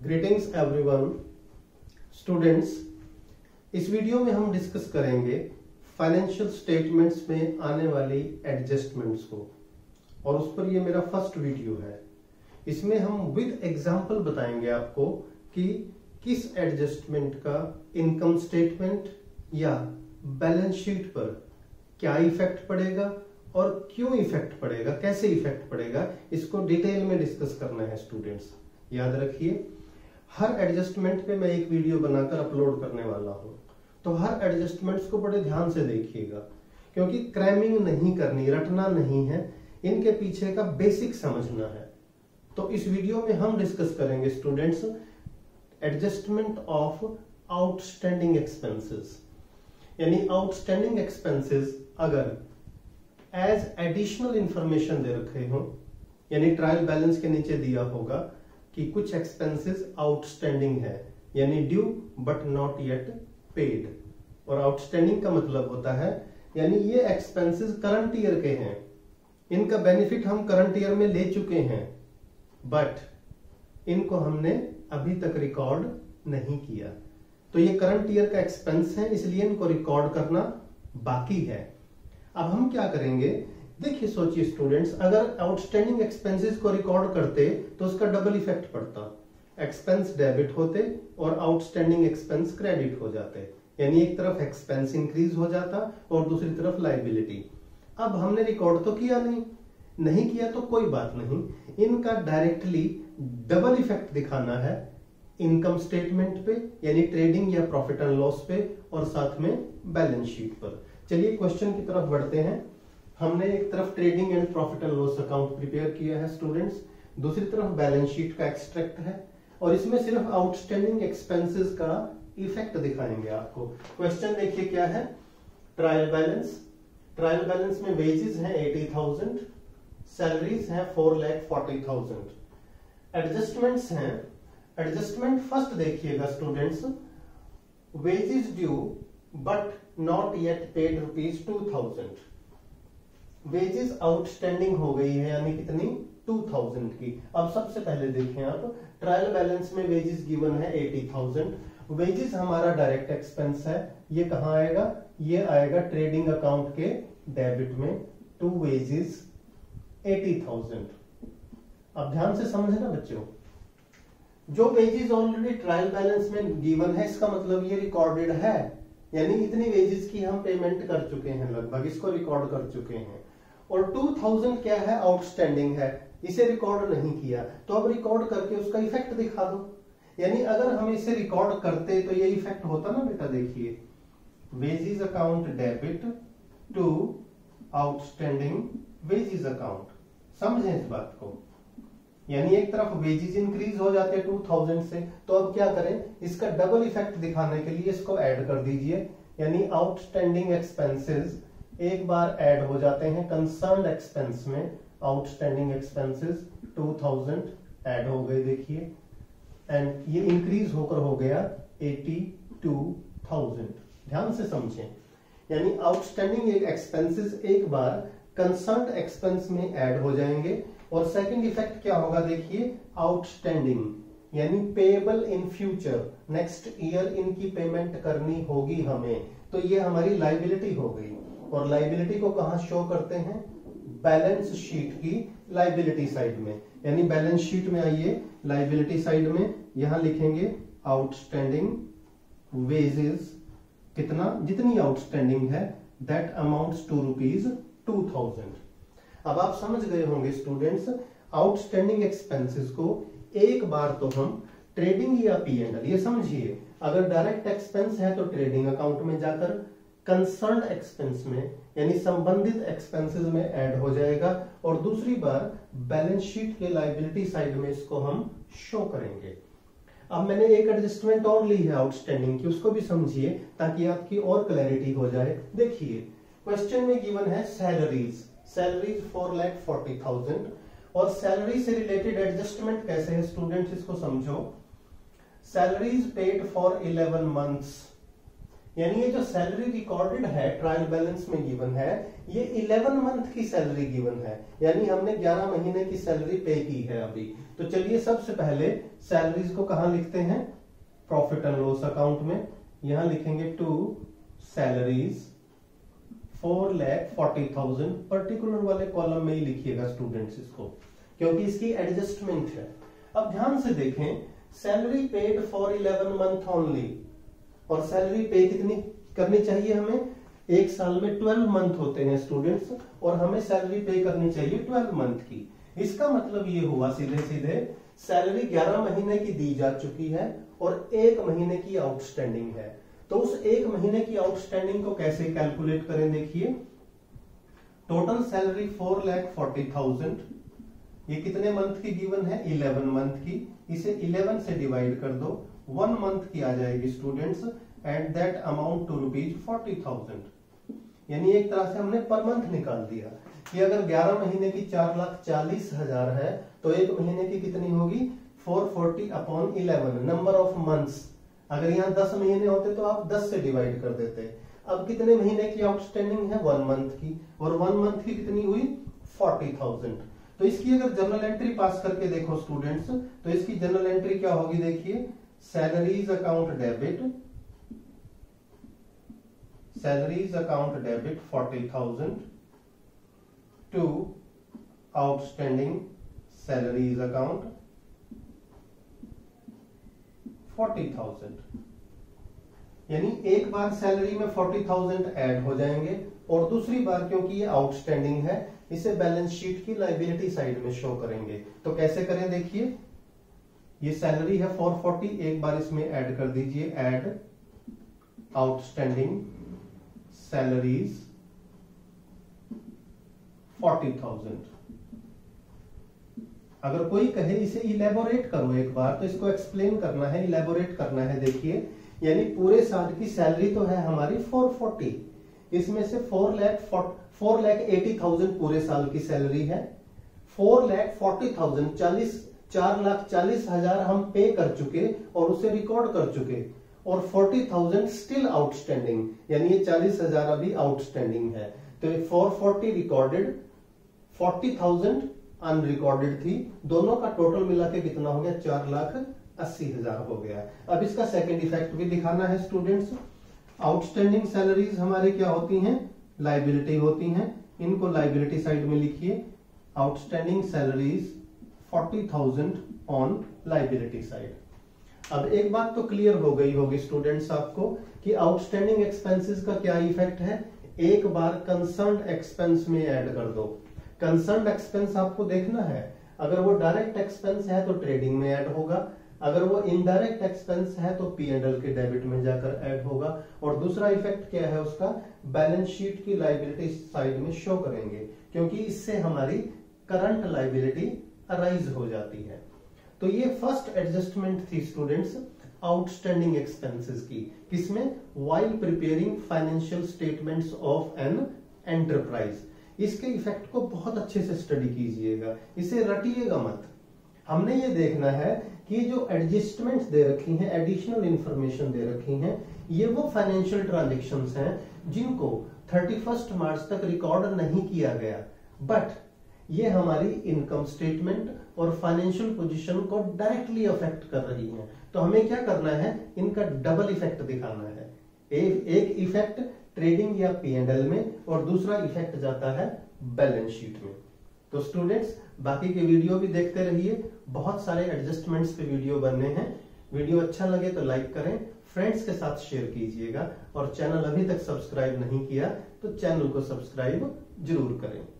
Greetings everyone students. इस video में हम डिस्कस करेंगे फाइनेंशियल स्टेटमेंट्स में आने वाली एडजस्टमेंट्स को, और उस पर ये मेरा फर्स्ट वीडियो है। इसमें हम विद एग्जांपल बताएंगे आपको कि किस एडजस्टमेंट का इनकम स्टेटमेंट या बैलेंस शीट पर क्या इफेक्ट पड़ेगा और क्यों इफेक्ट पड़ेगा, कैसे इफेक्ट पड़ेगा, इसको डिटेल में डिस्कस करना है स्टूडेंट्स। याद रखिए, हर एडजस्टमेंट पे मैं एक वीडियो बनाकर अपलोड करने वाला हूं, तो हर एडजस्टमेंट्स को बड़े ध्यान से देखिएगा, क्योंकि क्रैमिंग नहीं करनी, रटना नहीं है, इनके पीछे का बेसिक समझना है। तो इस वीडियो में हम डिस्कस करेंगे students adjustment of outstanding expenses. यानी आउटस्टैंडिंग एक्सपेंसेस अगर एज एडिशनल इंफॉर्मेशन दे रखे हो, यानी ट्रायल बैलेंस के नीचे दिया होगा कि कुछ एक्सपेंसेस आउटस्टैंडिंग है, यानी due but not yet paid. और आउटस्टैंडिंग का मतलब होता है यानी ये एक्सपेंसेस करंट ईयर के हैं, इनका बेनिफिट हम करंट ईयर में ले चुके हैं, बट इनको हमने अभी तक रिकॉर्ड नहीं किया। तो ये करंट ईयर का एक्सपेंस है, इसलिए इनको रिकॉर्ड करना बाकी है। अब हम क्या करेंगे, देखिए सोचिए स्टूडेंट्स, अगर आउटस्टैंडिंग एक्सपेंसेस को रिकॉर्ड करते तो उसका डबल इफेक्ट पड़ता, एक्सपेंस डेबिट होते और आउटस्टैंडिंग एक्सपेंस क्रेडिट हो जाते, यानी एक तरफ एक्सपेंस इंक्रीज हो जाता और दूसरी तरफ लायबिलिटी। अब हमने रिकॉर्ड तो किया नहीं किया तो कोई बात नहीं, इनका डायरेक्टली डबल इफेक्ट दिखाना है इनकम स्टेटमेंट पे, यानी ट्रेडिंग या प्रॉफिट एंड लॉस पे, और साथ में बैलेंस शीट पर। चलिए क्वेश्चन की तरफ बढ़ते हैं। हमने एक तरफ trading and profit and loss account prepare किया है स्टूडेंट्स, दूसरी तरफ बैलेंस शीट का एक्सट्रैक्ट है, और इसमें सिर्फ आउटस्टैंडिंग एक्सपेंसेस का इफेक्ट दिखाएंगे आपको। क्वेश्चन देखिए क्या है, ट्रायल बैलेंस में वेजेस हैं 80,000, सैलरीज हैं 4,40,000, एडजस्टमेंट्स हैं। एडजस्टमेंट फर्स्ट देखिएगा students, wages due but not yet paid ₹2,000। Wages outstanding हो गई है, यानी कितनी, 2,000 की। अब सबसे पहले देखें आप, ट्रायल बैलेंस में वेजेस गिवन है 80,000। वेजेस हमारा डायरेक्ट एक्सपेंस है, ये कहां आएगा, ये आएगा ट्रेडिंग अकाउंट के डेबिट में, टू वेजेस 80,000। अब ध्यान से समझना बच्चों, जो वेजेस ऑलरेडी ट्रायल बैलेंस में गिवन है, इसका मतलब ये रिकॉर्डेड है, यानी इतनी वेजेस की हम पेमेंट कर चुके हैं, लगभग इसको रिकॉर्ड कर चुके हैं। और 2,000 क्या है, आउटस्टैंडिंग है, इसे रिकॉर्ड नहीं किया, तो अब रिकॉर्ड करके उसका इफेक्ट दिखा दो। यानी अगर हम इसे रिकॉर्ड करते तो ये इफेक्ट होता ना बेटा, देखिए wages account debit to outstanding wages account. समझें इस बात को, यानी एक तरफ वेजेस इंक्रीज हो जाते हैं 2,000 से, तो अब क्या करें, इसका डबल इफेक्ट दिखाने के लिए इसको ऐड कर दीजिए, यानी आउटस्टैंडिंग एक्सपेंसेस एक बार ऐड हो जाते हैं कंसर्न्ड एक्सपेंस में। आउटस्टैंडिंग एक्सपेंसेस 2,000 ऐड हो गए, देखिए, एंड ये इंक्रीज होकर हो गया 82,000। ध्यान से समझें, यानी आउटस्टैंडिंग एक्सपेंसेस एक बार कंसर्न्ड एक्सपेंस में ऐड हो जाएंगे, और सेकंड इफेक्ट क्या होगा, देखिए आउटस्टैंडिंग यानी payable in future, next year इनकी पेमेंट करनी होगी हमें, तो ये हमारी लायबिलिटी हो गई। और लायबिलिटी को कहां शो करते हैं, बैलेंस शीट की लायबिलिटी साइड में, यानी बैलेंस शीट में आइए, लायबिलिटी साइड में यहां लिखेंगे आउटस्टैंडिंग वेजेस, कितना, जितनी आउटस्टैंडिंग है, दैट अमाउंट्स टू ₹2,000। अब आप समझ गए होंगे स्टूडेंट्स, आउटस्टैंडिंग एक्सपेंसेस को एक बार तो हम ट्रेडिंग या P&L, ये समझिए, अगर डायरेक्ट एक्सपेंस है तो ट्रेडिंग अकाउंट में जाकर कंसर्न्ड एक्सपेंस में, यानी संबंधित एक्सपेंसेस में ऐड हो जाएगा, और दूसरी बार बैलेंस शीट के लायबिलिटी साइड में इसको हम शो करेंगे। अब मैंने एक एडजस्टमेंट और ली है आउटस्टैंडिंग की, उसको भी समझिए ताकि आपकी और क्लैरिटी हो जाए। देखिए क्वेश्चन में गिवन है सैलरीज 4,40,000, और सैलरी से रिलेटेड एडजस्टमेंट कैसे है स्टूडेंट्स, इसको समझो। सैलरीज पेड फॉर 11 मंथ्स, यानी ये जो सैलरी रिकॉर्डेड है ट्रायल बैलेंस में गिवन है, ये 11 मंथ की सैलरी गिवन है, यानी हमने 11 महीने की सैलरी पे की है अभी। तो चलिए सबसे पहले सैलरीज को कहां लिखते हैं, प्रॉफिट एंड लॉस अकाउंट में। यहां लिखेंगे टू सैलरीज 4,40,000, पर्टिकुलर वाले कॉलम में ही लिखिएगा स्टूडेंट्स इसको, क्योंकि इसकी एडजस्टमेंट है। अब ध्यान से देखें, salary paid for 11 month only, और सैलरी पे कितनी करनी चाहिए हमें, एक साल में 12 मंथ होते हैं स्टूडेंट्स, और हमें सैलरी पे करनी चाहिए 12 मंथ की। इसका मतलब ये हुआ सीधे सीधे सैलरी 11 महीने की दी जा चुकी है और 1 महीने की आउटस्टैंडिंग है। तो उस 1 महीने की आउटस्टैंडिंग को कैसे कैलकुलेट करें, देखिए टोटल सैलरी 4,40,000, ये कितने मंथ की गिवन है, 11 मंथ की। इसे 11 से डिवाइड कर दो, 1 मंथ की आ जाएगी students, and that amount to ₹40,000। यानी एक तरह से हमने पर मंथ निकाल दिया कि अगर 11 महीने की 4,40,000 है तो 1 महीने की कितनी होगी, 440/11, नंबर ऑफ मंथ्स। अगर यहाँ 10 महीने होते तो आप 10 से डिवाइड कर देते। अब कितने महीने की आउटस्टैंडिंग है, 1 मंथ की, और 1 मंथ की कितनी हुई, 40,000। तो इसकी अगर जनरल एंट्री पास करके देखो स्टूडेंट्स, तो इसकी जनरल एंट्री क्या होगी, देखिए salaries account debit, salaries account debit 40,000 to outstanding salaries account 40,000। यानी एक बार सैलरी में 40,000 ऐड हो जाएंगे, और दूसरी बार क्योंकि ये आउटस्टैंडिंग है इसे बैलेंस शीट की लायबिलिटी साइड में शो करेंगे। तो कैसे करें, देखिए ये सैलरी है 440, एक बार इसमें ऐड कर दीजिए, ऐड आउटस्टैंडिंग सैलरीज 40,000। अगर कोई कहे इसे इलेबोरेट करो एक बार, तो इसको एक्सप्लेन करना है, इलेबोरेट करना है। देखिए यानी पूरे साल की सैलरी तो है हमारी 440, इसमें से 4,80,000 पूरे साल की सैलरी है, 4,40,000 4,40,000 हम पे कर चुके और उसे रिकॉर्ड कर चुके, और 40,000 स्टिल आउटस्टैंडिंग, यानी ये 40,000 अभी आउटस्टैंडिंग है। तो 440 रिकॉर्डेड, 40,000 अनरिकॉर्डेड थी, दोनों का टोटल मिला के कितना हो गया, 4,80,000 हो गया। अब इसका सेकंड इफेक्ट भी दिखाना है स्टूडेंट्स। आउटस्टैंडिंग सैलरीज हमारे क्या होती हैं, लाइबिलिटी होती हैं, इनको लाइबिलिटी साइड में लिखिए, outstanding salaries 40,000 on liability side. अब एक बात तो क्लियर हो गई होगी स्टूडेंट्स आपको कि आउटस्टैंडिंग एक्सपेंसेस का क्या इफेक्ट है, एक बार कंसर्न्ड एक्सपेंस में ऐड कर दो। कंसर्न्ड एक्सपेंस आपको देखना है, अगर वो डायरेक्ट एक्सपेंस है तो ट्रेडिंग में ऐड होगा, अगर वो इनडायरेक्ट एक्सपेंस है तो P&L के डेबिट में जाकर ऐड होगा। और दूसरा इफेक्ट क्या है उसका, बैलेंस शीट की लायबिलिटी साइड में शो करेंगे, क्योंकि इससे हमारी करंट लायबिलिटी अराइज हो जाती है। तो ये फर्स्ट एडजस्टमेंट थी स्टूडेंट्स आउटस्टैंडिंग एक्सपेंसेस की, किसमें, while preparing financial statements of an enterprise. इसके इफेक्ट को बहुत अच्छे से स्टडी कीजिएगा, इसे रटिएगा मत। हमने ये देखना है कि जो एडजस्टमेंट्स दे रखी हैं, एडिशनल इंफॉर्मेशन दे रखी हैं, ये वो फाइनेंशियल ट्रांजैक्शंस हैं जिनको 31 मार्च तक रिकॉर्ड नहीं किया गया, बट ये हमारी इनकम स्टेटमेंट और फाइनेंशियल पोजीशन को डायरेक्टली अफेक्ट कर रही हैं। तो हमें क्या करना है, इनका डबल इफेक्ट दिखाना है। एक इफेक्ट ट्रेडिंग या P&L में, और दूसरा इफेक्ट जाता है बैलेंस शीट में। तो स्टूडेंट्स बाकी के वीडियो भी देखते रहिए, बहुत सारे एडजस्टमेंट्स पे वीडियो बनने हैं। वीडियो अच्छा लगे तो लाइक करें, फ्रेंड्स के साथ शेयर कीजिएगा, और चैनल अभी तक सब्सक्राइब नहीं किया तो चैनल को सब्सक्राइब जरूर करें।